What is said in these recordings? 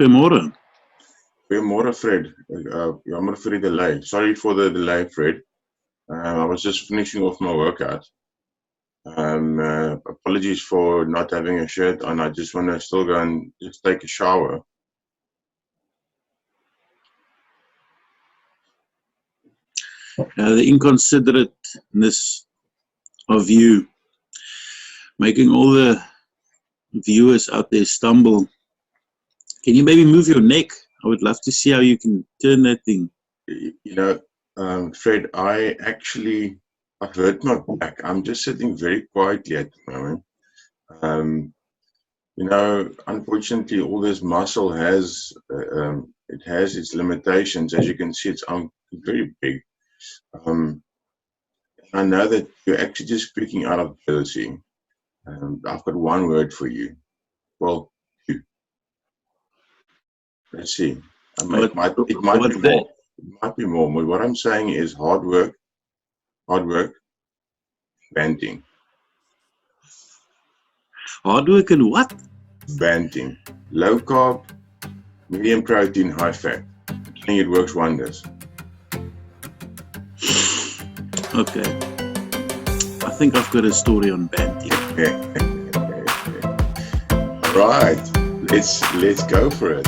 Goedemorgen. Goedemorgen, Fred. Jammer for the delay. Sorry for the delay, Fred. I was just finishing off my workout. Apologies for not having a shirt on. I just want to still go and just take a shower. The inconsiderateness of you making all the viewers out there stumble. Can you maybe move your neck? I would love to see how you can turn that thing. You know, Fred, I've hurt my back. I'm just sitting very quietly at the moment. Unfortunately, all this muscle has its limitations. As you can see, it's very big. I know that you're actually just speaking out of jealousy. I've got one word for you. Well, you. Let's see. It might be more. It might be more. But what I'm saying is hard work, banting. Hard work and what? Banting. Low carb, medium protein, high fat. I think it works wonders. Okay. I think I've got a story on banting. Right. Let's go for it.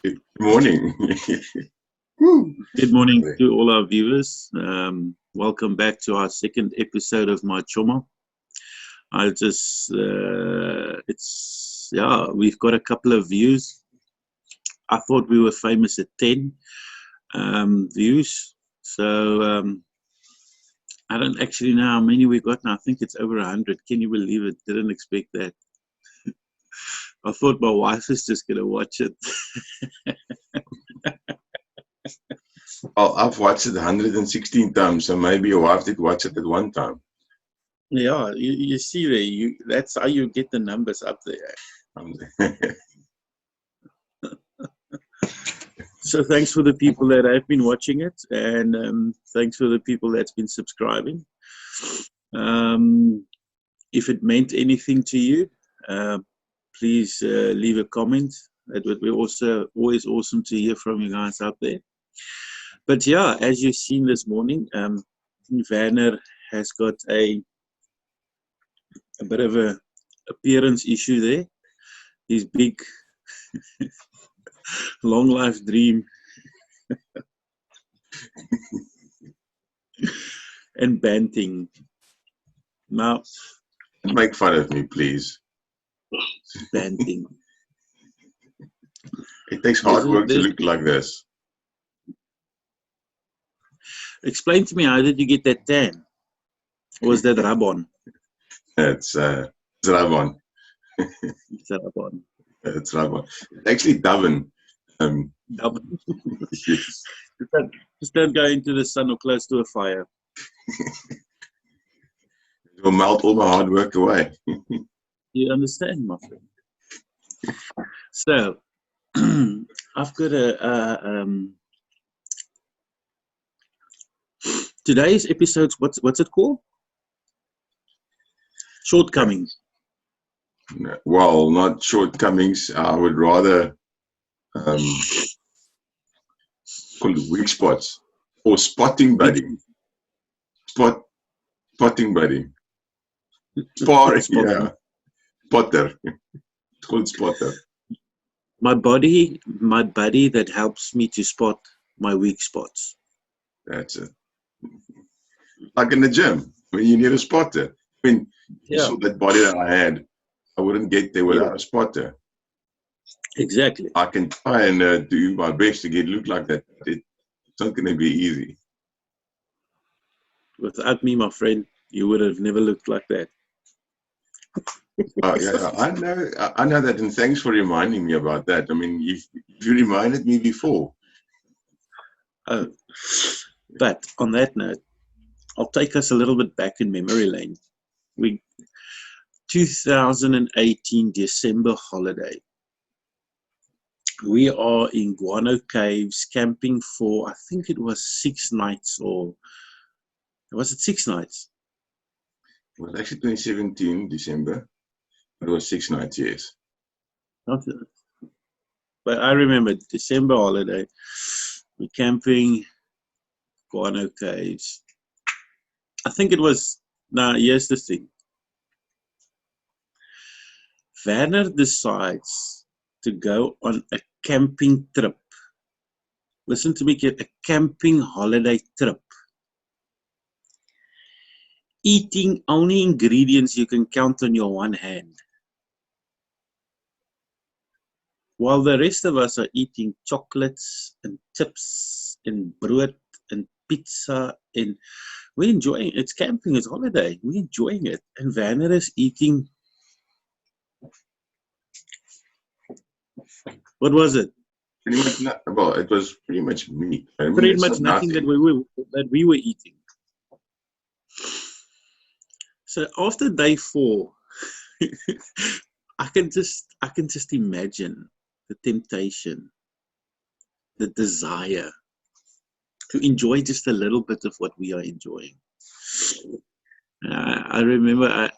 Good morning. Good morning to all our viewers. Welcome back to our second episode of My Choma. We've got a couple of views. I thought we were famous at 10 views. So I don't actually know how many we got now. I think it's over 100. Can you believe it? Didn't expect that. I thought my wife is just going to watch it. Well, I've watched it 116 times, so maybe your wife did watch it at one time. Yeah, you see there. That's how you get the numbers up there. So thanks for the people that have been watching it, and thanks for the people that's been subscribing. If it meant anything to you, please leave a comment. It would be also always awesome to hear from you guys out there. But yeah, as you've seen this morning, Werner has got a bit of a appearance issue there. His big long life dream and banting. Now, don't make fun of me, please. Banting. It takes hard work to look like this. Explain to me, how did you get that tan? Or was that rub-on? It's rub-on. It's rub-on. It's rub-on. It's actually dubbin. Dubbin. Yes. Just don't go into the sun or close to a fire. It will melt all my hard work away. You understand, my friend? So, I've got today's episode, what's it called? Shortcomings. Well, not shortcomings. I would rather call it weak spots or spotting buddy. Spotting buddy. Yeah. Spotter. It's called spotter. My buddy that helps me to spot my weak spots. That's it. Like in the gym, when you need a spotter. I mean, you saw that body that I had. I wouldn't get there without a spotter. Exactly. I can try and do my best to look like that. It's not going to be easy. Without me, my friend, you would have never looked like that. Yeah, I know that, and thanks for reminding me about that. I mean, you reminded me before. Oh, but on that note, I'll take us a little bit back in memory lane. 2018 December holiday. We are in Guano Caves camping for, I think it was 6 nights, or was it 6 nights? It was actually 2017 December. It was 6 nights, yes. But I remember December holiday. We're camping Guano Caves. I think it was, now here's the thing. Werner decides to go on a camping trip. Listen to me, kid, a camping holiday trip. Eating only ingredients you can count on your one hand. While the rest of us are eating chocolates and chips and brood and pizza, and we're enjoying it. It's camping, it's holiday. We're enjoying it. And Werner is eating, what was it? Pretty much not, well, it was pretty much meat. I mean, Pretty much nothing that we were eating. So after day 4, I can just imagine the temptation, the desire to enjoy just a little bit of what we are enjoying. I remember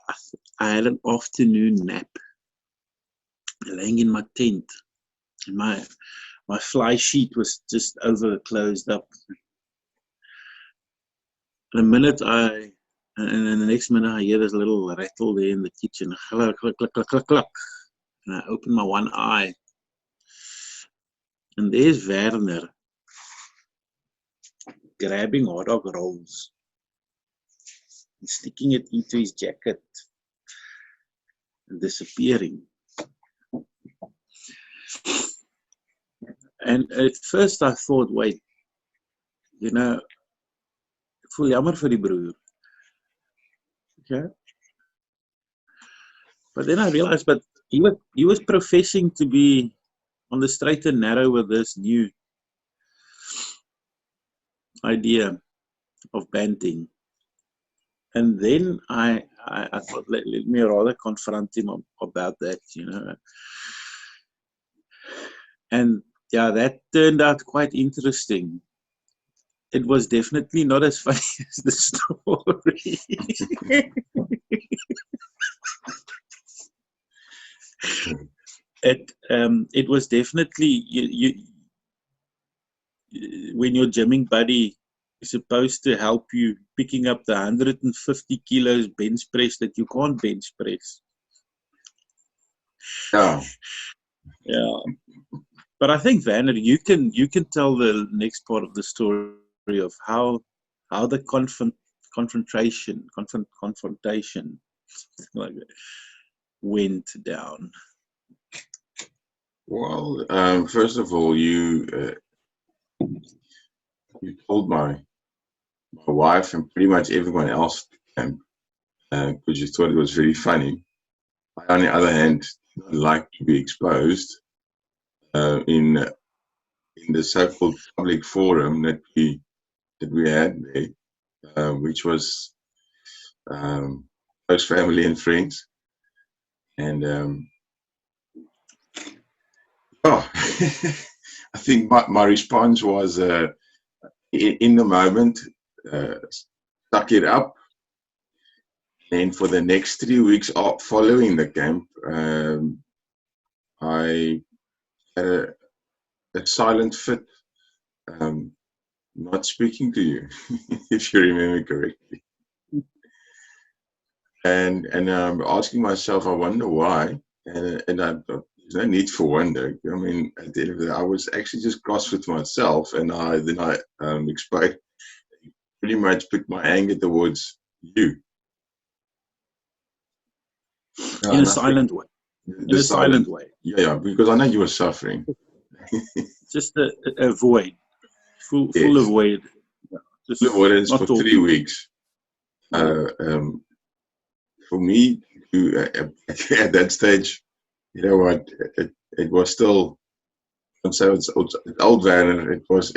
I had an afternoon nap, laying in my tent, and my fly sheet was just closed up. And then the next minute I hear this little rattle there in the kitchen, click, click, click, click, click, click. And I open my one eye, and there's Werner grabbing hot dog rolls and sticking it into his jacket and disappearing. And at first I thought, wait, ek voel jammer vir die broer. Okay. But then I realized, but he was professing to be on the straight and narrow with this new idea of banting. And then I thought, let me rather confront him about that, And yeah, that turned out quite interesting. It was definitely not as funny as the story. It was definitely when your gymming buddy is supposed to help you picking up the 150 kilos bench press that you can't bench press. Yeah. Yeah. But I think, Werner, you can tell the next part of the story of how the confrontation like went down. Well, first of all, you told my wife and pretty much everyone else to camp because you thought it was very funny. I, on the other hand, don't like to be exposed in the so-called public forum that we had there, which was close family and friends, and I think my response was in the moment, suck it up. And for the next 3 weeks following the camp, I had a silent fit, not speaking to you, if you remember correctly. And I'm asking myself, I wonder why. And there's no need for wonder. I mean, at the end of the day, I was actually just cross with myself, and I pretty much put my anger towards you. In a silent way. In a silent way. Yeah, because I know you were suffering. Just a void. Full of void. Full avoidance for 3 weeks. For me, at that stage, you know what, it was still, so it's old Werner. It was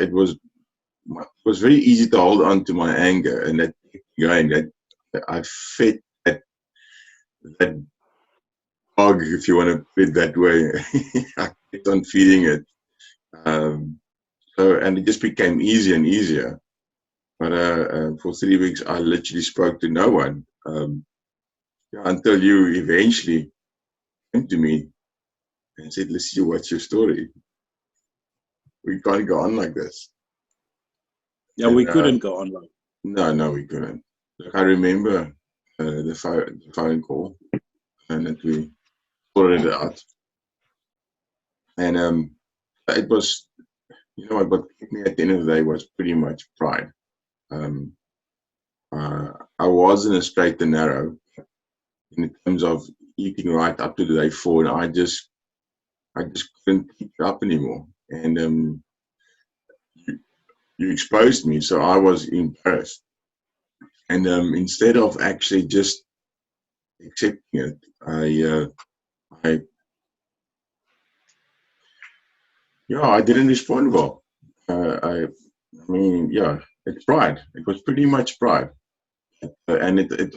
very easy to hold on to my anger, and that going that I fed that dog, if you want to put it that way. I kept on feeding it, and it just became easier and easier. But for 3 weeks, I literally spoke to no one, yeah, until you eventually came to me and said, "Listen, what's your story? We can't go on like this." Yeah, And we couldn't go on like. no, we couldn't. Like, I remember the phone call, and that we sorted it out. And it was, you know what kept me at the end of the day was pretty much pride. Um, I was in a straight and narrow in terms of eating right up to the day 4, and I just couldn't keep it up anymore. And you exposed me, so I was embarrassed. And instead of actually just accepting it, I, I didn't respond well. I mean, yeah, it's pride. It was pretty much pride, and it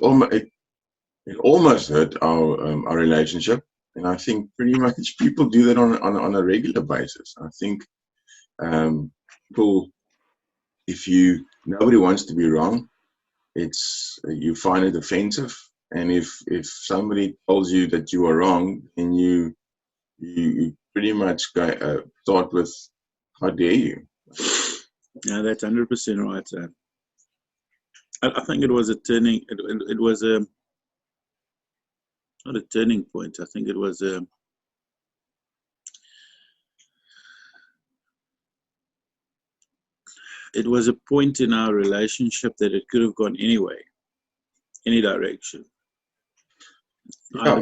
almost hurt our relationship. And I think pretty much people do that on a regular basis. I think people, if nobody wants to be wrong, you find it offensive. And if somebody tells you that you are wrong, then you pretty much start with, how dare you? Yeah, that's 100% right. I think it was a turning. It was not a turning point. I think it was a. It was a point in our relationship that it could have gone anyway, any direction. Yeah.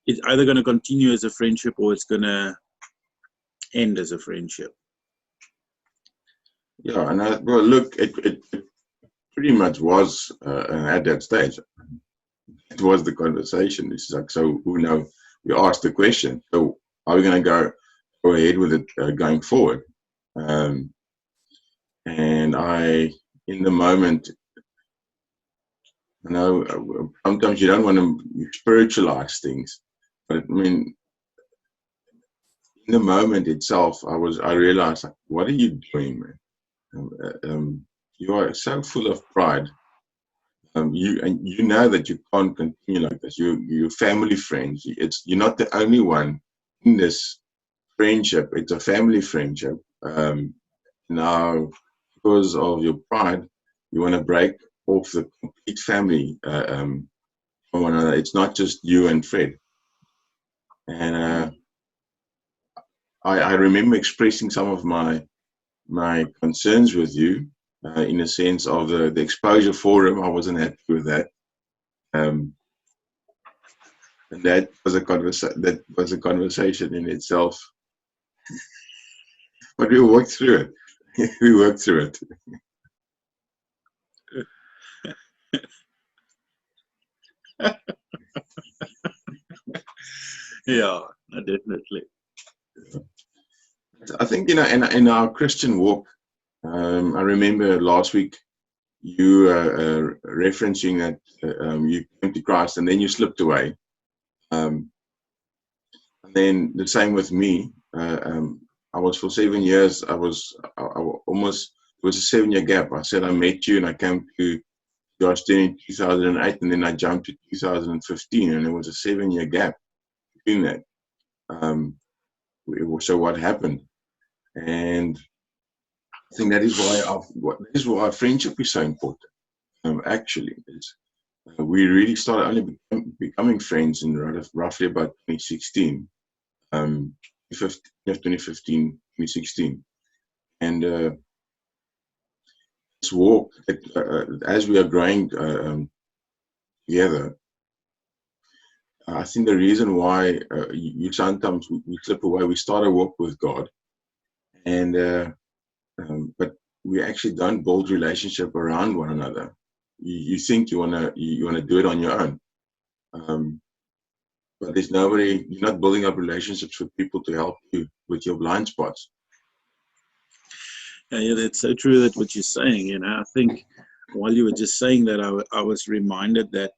It's either gonna continue as a friendship, or it's gonna end as a friendship. Yeah, and well, look, it pretty much was at that stage. It was the conversation. It's like, so who knows? We asked the question. So are we going to go ahead with it going forward? And in the moment, sometimes you don't want to spiritualize things, but I mean, in the moment itself, I realized, like, what are you doing, man? You are so full of pride. You know that you can't continue like this. You're family friends. You're not the only one in this friendship. It's a family friendship. Now, because of your pride, you want to break off the complete family from one another. It's not just you and Fred. And I remember expressing some of my concerns with you, in the sense of the exposure forum. I wasn't happy with that. And that was a conversation in itself. But we worked through it. We worked through it. Yeah, definitely. I think, in our Christian walk, I remember last week you referencing that you came to Christ and then you slipped away. And then the same with me. I was for 7 years. I almost, it was a 7-year gap. I said I met you and I came to Georgetown in 2008, and then I jumped to 2015, and it was a 7-year gap between that. So what happened? And I think that is why our friendship is so important. Actually, we really started only becoming friends in roughly about 2016, 2015, 2016, and this walk, as we are growing together. I think the reason why you sometimes we slip away, we start a walk with God, and but we actually don't build relationship around one another. You think you wanna do it on your own, But there's nobody, you're not building up relationships with people to help you with your blind spots. Yeah, that's so true that what you're saying. I think while you were just saying that, I was reminded that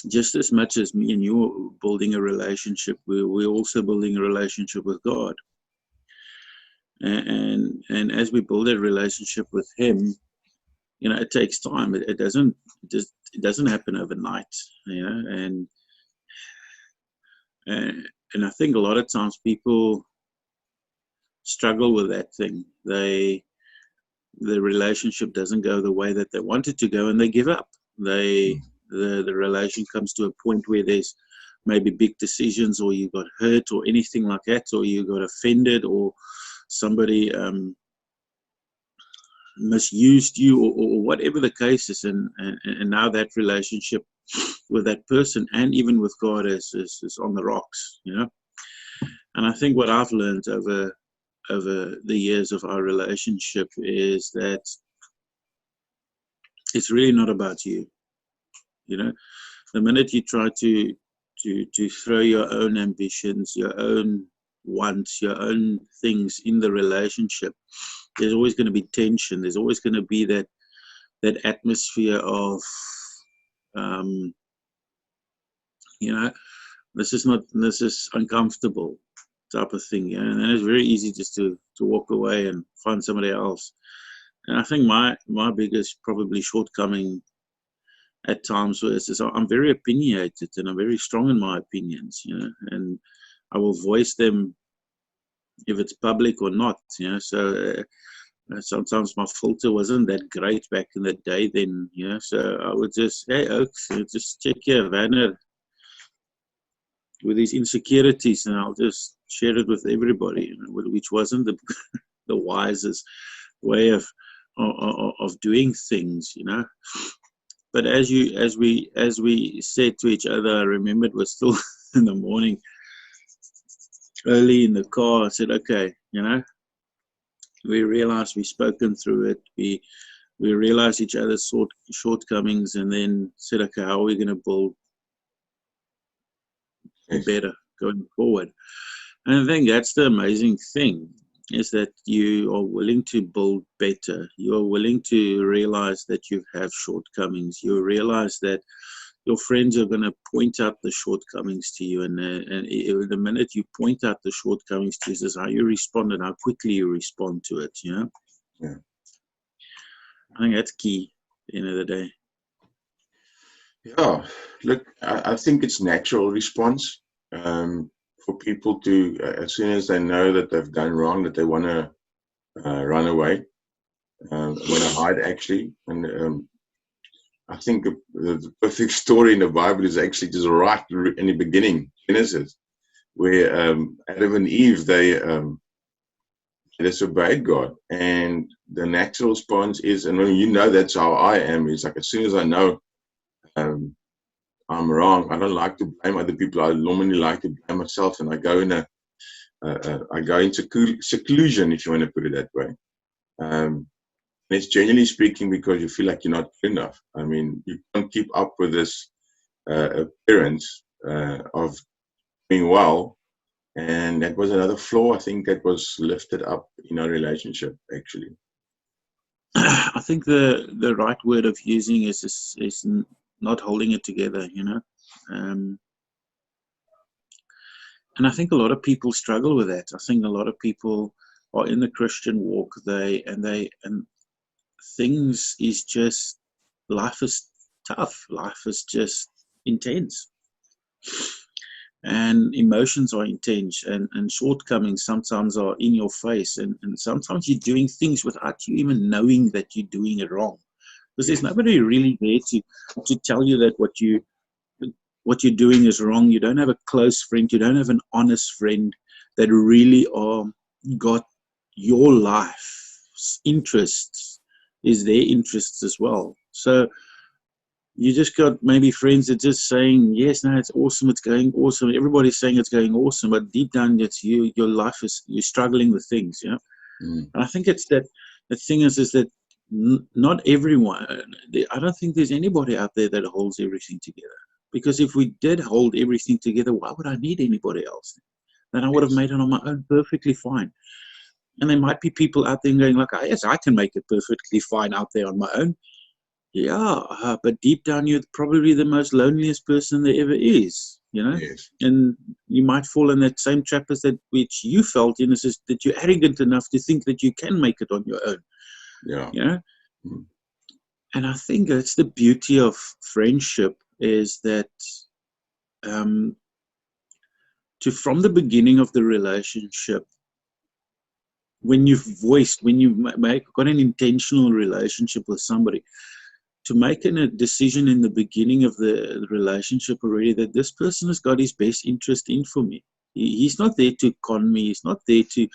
just as much as me and you are building a relationship, we're also building a relationship with God. And as we build a relationship with Him, it takes time. It doesn't happen overnight. And I think a lot of times people struggle with that thing. The relationship doesn't go the way that they want it to go, and they give up. The relation comes to a point where there's maybe big decisions, or you got hurt, or anything like that, or you got offended, or somebody misused you, or whatever the case is, and now that relationship with that person and even with God is on the rocks. And I think what I've learned over the years of our relationship is that it's really not about you. The minute you try to throw your own ambitions, your own wants, your own things in the relationship, there's always going to be tension. There's always going to be that atmosphere of this is uncomfortable type of thing. And then it's very easy just to walk away and find somebody else. And I think my biggest probably shortcoming at times is I'm very opinionated, and I'm very strong in my opinions, and I will voice them if it's public or not, so sometimes my filter wasn't that great back in the day then, so I would just, hey, Oaks, just check here, Werner, with these insecurities, and I'll just share it with everybody, which wasn't the wisest way of doing things, But as we said to each other, I remember it was still in the morning, early in the car. I said, okay, we realized we've spoken through it. We realized each other's shortcomings, and then said, okay, how are we going to build better going forward? And I think that's the amazing thing, is that you are willing to build better. You are willing to realize that you have shortcomings. You realize that your friends are going to point out the shortcomings to you. And the minute you point out the shortcomings to you, is how you respond and how quickly you respond to it, Yeah. I think that's key at the end of the day. Yeah, look, I think it's natural response. For people to, as soon as they know that they've done wrong, that they want to run away, want to hide, actually. And I think the perfect story in the Bible is actually just right in the beginning, Genesis, where Adam and Eve, they disobeyed God. And the natural response is, and when that's how I am, is like, as soon as I know I'm wrong, I don't like to blame other people. I normally like to blame myself, and I go into seclusion, if you want to put it that way. It's generally speaking because you feel like you're not good enough. I mean, you can't keep up with this appearance of doing well, and that was another flaw, I think, that was lifted up in our relationship, actually. I think the right word of using is not holding it together, and I think a lot of people struggle with that. I think a lot of people are in the Christian walk, and things is just, life is tough, life is just intense, and emotions are intense, and shortcomings sometimes are in your face, and sometimes you're doing things without you even knowing that you're doing it wrong, because there's nobody really there to tell you that what you're doing is wrong. You don't have a close friend, you don't have an honest friend that really got your life's interests, is their interests as well. So you just got maybe friends that just saying, yes, no, it's awesome, it's going awesome. Everybody's saying it's going awesome, but deep down, it's your life is, you're struggling with things, And I think it's that the thing is that not everyone. I don't think there's anybody out there that holds everything together. Because if we did hold everything together, why would I need anybody else? Then I would have made it on my own perfectly fine. And there might be people out there going like, yes, I can make it perfectly fine out there on my own. Yeah, but deep down, you're probably the most loneliest person there ever is, you know? Yes. And you might fall in that same trap as that which you felt in, is that you're arrogant enough to think that you can make it on your own. Yeah. You know? And I think that's the beauty of friendship, is that from the beginning of the relationship, when you got an intentional relationship with somebody, to make a decision in the beginning of the relationship already that this person has got his best interest in for me. He's not there to con me. He's not there to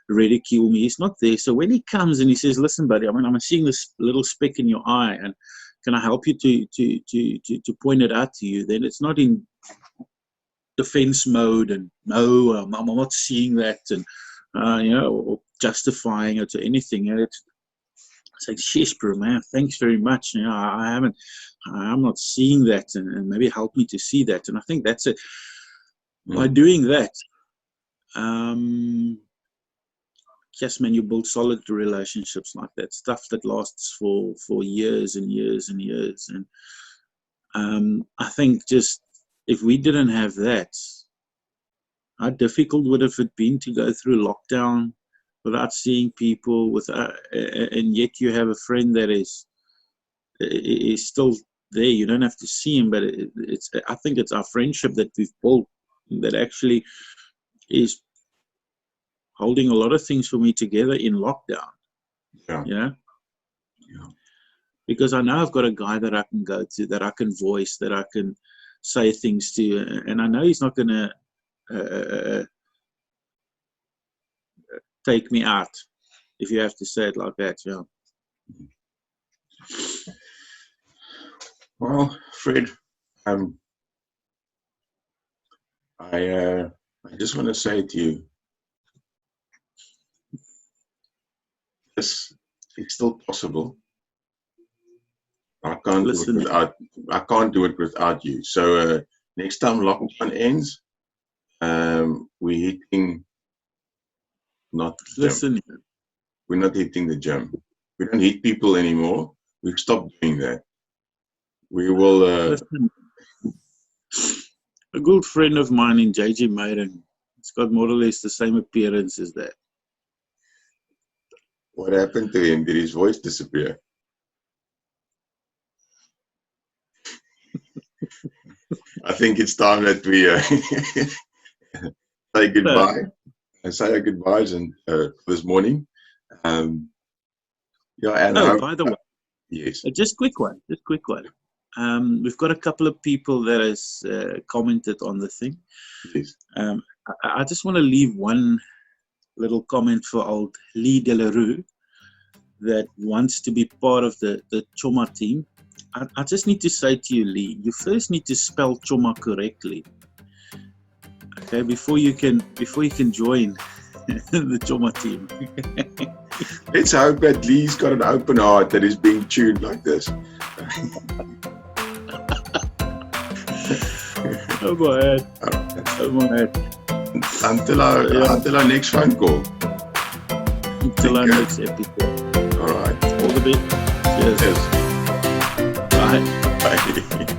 ridicule me. He's not there. So when he comes and he says, listen, buddy, I'm seeing this little speck in your eye, and can I help you to point it out to you? Then it's not in defense mode and no, I'm not seeing that, and or justifying it or anything. It's like, sheesh, bro, man, thanks very much. I'm not seeing that, and maybe help me to see that. And I think that's it. By doing that, yes, man, you build solid relationships like that, stuff that lasts for years and years and years. And I think just if we didn't have that, how difficult would have it been to go through lockdown without seeing people, and yet you have a friend that is still there. You don't have to see him, but I think it's our friendship that we've built that actually is holding a lot of things for me together in lockdown. Yeah. Because I know I've got a guy that I can go to, that I can voice, that I can say things to, and I know he's not going to take me out, if you have to say it like that. Yeah. Well, Fred, I just want to say to you, this it's still possible. I can't do it without you. So next time lockdown ends, we're hitting not the gym. We're not hitting the gym. We don't hit people anymore. We've stopped doing that. We will. A good friend of mine in JJ Maiden, it's got more or less the same appearance as that. What happened to him? Did his voice disappear? I think it's time that we say goodbye and say our goodbyes this morning. And by the way, yes, just quick one. We've got a couple of people that has commented on the thing. Yes. I just want to leave one little comment for old Lee Delarue that wants to be part of the Choma team. I just need to say to you, Lee, you first need to spell Choma correctly, okay? Before you can join the Choma team. Let's hope that Lee's got an open heart that is being tuned like this. Oh my head. Until our next phone call. Until our next episode. All right. All the best. Cheers. Yes. Bye. Bye.